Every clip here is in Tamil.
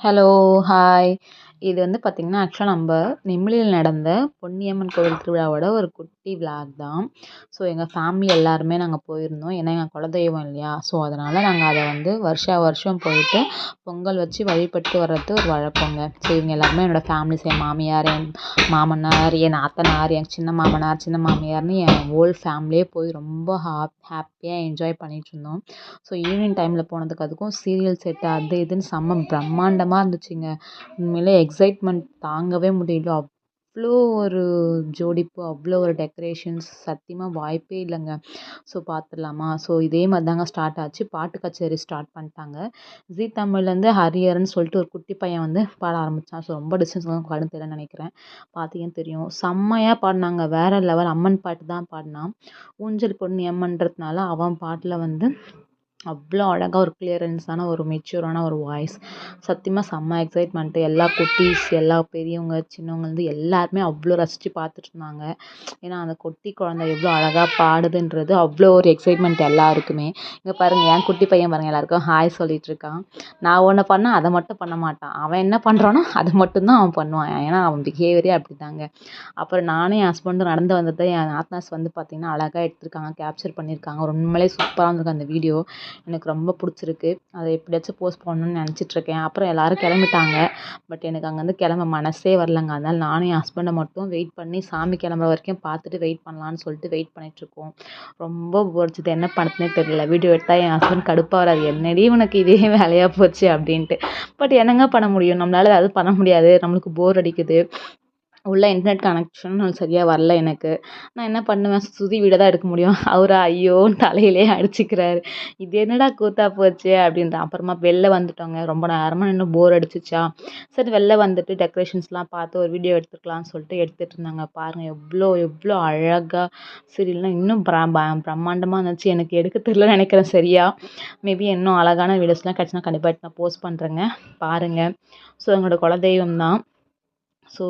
Hello, hi. இது வந்து பார்த்தீங்கன்னா, ஆக்சுவலா நம்ப நெமிலியில் நடந்த பொன்னியம்மன் கோவில் திருவிழாவோட ஒரு குட்டி விளாக் தான். ஸோ எங்கள் ஃபேமிலி எல்லாருமே நாங்கள் போயிருந்தோம். ஏன்னா எங்கள் குலதெய்வம் இல்லையா? ஸோ அதனால் நாங்கள் அதை வந்து வருஷா வருஷம் போயிட்டு பொங்கல் வச்சு வழிபட்டு வர்றது ஒரு வழக்கங்க. ஸோ இவங்க எல்லாருமே என்னோடய ஃபேமிலிஸ், என் மாமியார், என் மாமனார், என் நாத்தனார், என் சின்ன மாமனார், சின்ன மாமியார்னு என் ஹோல் ஃபேமிலியே போய் ரொம்ப ஹாப்பியாக என்ஜாய் பண்ணிகிட்ருந்தோம். ஸோ ஈவினிங் டைமில் போனதுக்கு அதுக்கும் சீரியல் செட்டு அது இதுன்னு செம்ம பிரம்மாண்டமாக இருந்துச்சுங்க. உண்மையிலே எக்ஸைட்மெண்ட் தாங்கவே முடியல. அவ்வளோ ஒரு ஜோடிப்பு, அவ்வளோ ஒரு டெக்கரேஷன்ஸ் சத்தியமாக வாய்ப்பே இல்லைங்க. ஸோ பார்த்துடலாமா? ஸோ இதே மாதிரி தாங்க ஸ்டார்ட் ஆச்சு. பாட்டு கச்சேரி ஸ்டார்ட் பண்ணிட்டாங்க. ஜீ தமிழ்லேருந்து ஹரியர்ன்னு சொல்லிட்டு ஒரு குட்டி பையன் வந்து பாட ஆரம்பித்தான். ஸோ ரொம்ப டிஸ்டன்ஸ் பாடுன்னு தெரியலன்னு நினைக்கிறேன். பார்த்தீங்கன்னு தெரியும். செம்மையாக பாடினாங்க. வேறு லெவல். அம்மன் பாட்டு தான் பாடினான். ஊஞ்சல் பொன்னி அம்மன்றதுனால அவன் பாட்டில் வந்து அவ்வளோ அழகாக ஒரு கிளியரன்ஸான ஒரு மெச்சூரான ஒரு வாய்ஸ். சத்தியமாக செம்ம எக்ஸைட்மெண்ட்டு. எல்லா குட்டீஸ், எல்லா பெரியவங்க, சின்னவங்கலேருந்து எல்லாருமே அவ்வளோ ரசித்து பார்த்துட்ருந்தாங்க. ஏன்னா அந்த குட்டி குழந்தை எவ்வளோ அழகாக பாடுதுன்றது அவ்வளோ ஒரு எக்ஸைட்மெண்ட் எல்லாருக்குமே. இங்கே பாருங்கள், என் குட்டி பையன் பாருங்கள் எல்லாருக்கும் ஹாய் சொல்லிகிட்ருக்கான். நான் ஒன்று பண்ணால் அதை மட்டும் பண்ண மாட்டான். அவன் என்ன பண்ணுறானோ அதை மட்டும்தான் அவன் பண்ணுவான். ஏன்னா அவன் பிஹேவியரே அப்படி தாங்க. அப்புறம் நானும் என் ஹஸ்பண்டும் நடந்து வந்ததை என் நாத்தனாஸ் வந்து பார்த்திங்கன்னா அழகாக எடுத்திருக்காங்க, கேப்சர் பண்ணியிருக்காங்க. ஒரு உண்மையிலே சூப்பராக இருந்திருக்கு அந்த வீடியோ. எனக்கு ரொம்ப பிடிச்சிருக்கு. அதை எப்படியாச்சும் போஸ்ட் பண்ணணும்னு நினச்சிட்ருக்கேன். அப்புறம் எல்லோரும் கிளம்பிட்டாங்க. பட் எனக்கு அங்கேருந்து கிளம்ப மனசே வரலங்க. அதனால் நானும் என் ஹஸ்பண்டை மட்டும் வெயிட் பண்ணி சாமி கிளம்புற வரைக்கும் பார்த்துட்டு வெயிட் பண்ணலான்னு சொல்லிட்டு வெயிட் பண்ணிகிட்ருக்கோம். ரொம்ப போர் என்ன பண்ணுறதுனே தெரியல. வீடியோ எடுத்தால் என் ஹஸ்பண்ட் கடுப்பாகிறாரு. என்னடி உனக்கு இதே வேலையாக போச்சு அப்படின்ட்டு. பட் என்னங்க பண்ண முடியும்? நம்மளால் அது பண்ண முடியாது. நம்மளுக்கு போர் அடிக்குது. உள்ள இன்டர்நெட் கனெக்ஷனும் சரியாக வரல எனக்கு. நான் என்ன பண்ணுவேன்? சுதி வீடியோ தான் எடுக்க முடியும். அவரா ஐயோன்னு தலையிலே அடிச்சுக்கிறாரு. இது என்னடா கூத்தா போச்சு அப்படின்ட்டு. அப்புறமா வெளில வந்துட்டோங்க. ரொம்ப நேரமாக நின்று போர் அடிச்சிச்சா, சரி வெளில வந்துட்டு டெக்கரேஷன்ஸ்லாம் பார்த்து ஒரு வீடியோ எடுத்துக்கலாம்னு சொல்லிட்டு எடுத்துகிட்டு இருந்தாங்க. பாருங்கள் எவ்வளோ எவ்வளோ அழகாக சீரியல்லாம் இன்னும் பிரம்மாண்டமாக இருந்துச்சு. எனக்கு எடுக்க தெரியலன்னு நினைக்கிறேன் சரியா. மேபி இன்னும் அழகான வீடியோஸ்லாம் கிடச்சுன்னா கண்டிப்பாக எடுத்து நான் போஸ்ட் பண்ணுறேங்க. பாருங்கள். ஸோ எங்களோட குலதெய்வம் தான். ஸோ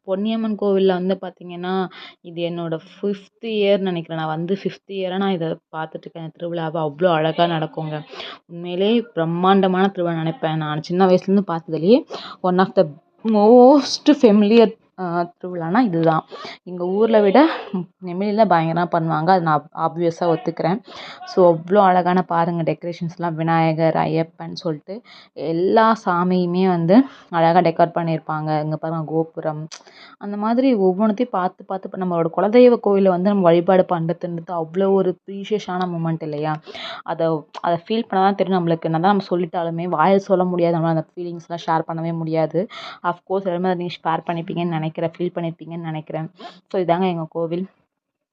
பொன்னியம்மன் கோவிலில் வந்து பார்த்திங்கன்னா, இது என்னோடய 5th இயர்ன்னு நினைக்கிறேன். நான் வந்து 5th இயராக நான் இதை பார்த்துட்ருக்கேன். திருவிழாவை அவ்வளோ அழகாக நடக்குங்க. உண்மையிலே பிரம்மாண்டமான திருவிழா நினைப்பேன். நான் சின்ன வயசுலேருந்து பார்த்ததுலேயே one of the most familiar திருவிழானா இதுதான். எங்கள் ஊரில் விட நெமிலியில் பயங்கரமாக பண்ணுவாங்க. அது நான் ஆப்வியஸாக ஒத்துக்கிறேன். ஸோ அவ்வளோ அழகான பாருங்கள் டெக்கரேஷன்ஸ்லாம் விநாயகர், ஐயப்பன் சொல்லிட்டு எல்லா சாமியுமே வந்து அழகாக டெக்கரேட் பண்ணியிருப்பாங்க. இங்கே பாருங்கள் கோபுரம். அந்த மாதிரி ஒவ்வொன்றுத்தையும் பார்த்து பார்த்து இப்போ நம்மளோட குலதெய்வ கோவிலை வந்து நம்ம வழிபாடு பண்ணுறதுன்றது அவ்வளோ ஒரு ப்ரீஷியஸான மூமெண்ட் இல்லையா? அதை அதை ஃபீல் பண்ண தான் தெரியும் நம்மளுக்கு. என்ன தான் நம்ம சொல்லிட்டாலுமே வாயில் சொல்ல முடியாது. நம்மளால் அந்த ஃபீலிங்ஸ்லாம் ஷேர் பண்ணவே முடியாது. அஃப்கோர்ஸ் எல்லாருமே அதை நீங்கள் ஷேர் பண்ணியிருப்பீங்கன்னு நினைக்கிறேன், ஃபீல் பண்ணியிருப்பீங்கன்னு நினைக்கிறேன். ஸோ இதாங்க எங்கள் கோவில்.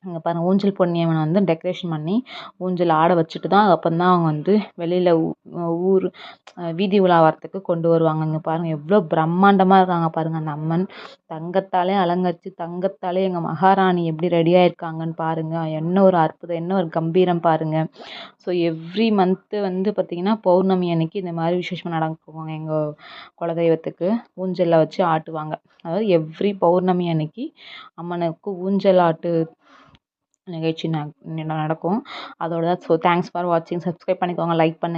இங்கே பாருங்கள் ஊஞ்சல் பொன்னியம்மனை வந்து டெக்கரேஷன் பண்ணி ஊஞ்சல் ஆட வச்சுட்டு தான் அப்புறம் தான் அவங்க வந்து வெளியில் ஊர் வீதி உலா வரத்துக்கு கொண்டு வருவாங்க. இங்கே பாருங்கள் எவ்வளோ பிரம்மாண்டமாக இருக்காங்க பாருங்கள். அந்த அம்மன் தங்கத்தாலே அலங்கரித்து தங்கத்தாலே எங்கள் மகாராணி எப்படி ரெடியாக இருக்காங்கன்னு பாருங்கள். என்ன ஒரு அற்புதம், என்ன ஒரு கம்பீரம் பாருங்கள். ஸோ எவ்ரி மந்த்து வந்து பார்த்திங்கன்னா பௌர்ணமி அன்னைக்கு இந்த மாதிரி விசேஷமாக நடக்குவாங்க. எங்கள் குலதெய்வத்துக்கு ஊஞ்சலில் வச்சு ஆட்டுவாங்க. அதாவது எவ்ரி பௌர்ணமி அன்னைக்கு அம்மனுக்கு ஊஞ்சல் ஆட்டு நிகழ்ச்சி நடக்கும். அதோட தான். ஸோ தேங்க்ஸ் ஃபார் வாட்சிங். சப்ஸ்கிரைப் பண்ணிக்கோங்க, லைக் பண்ணுங்கள்.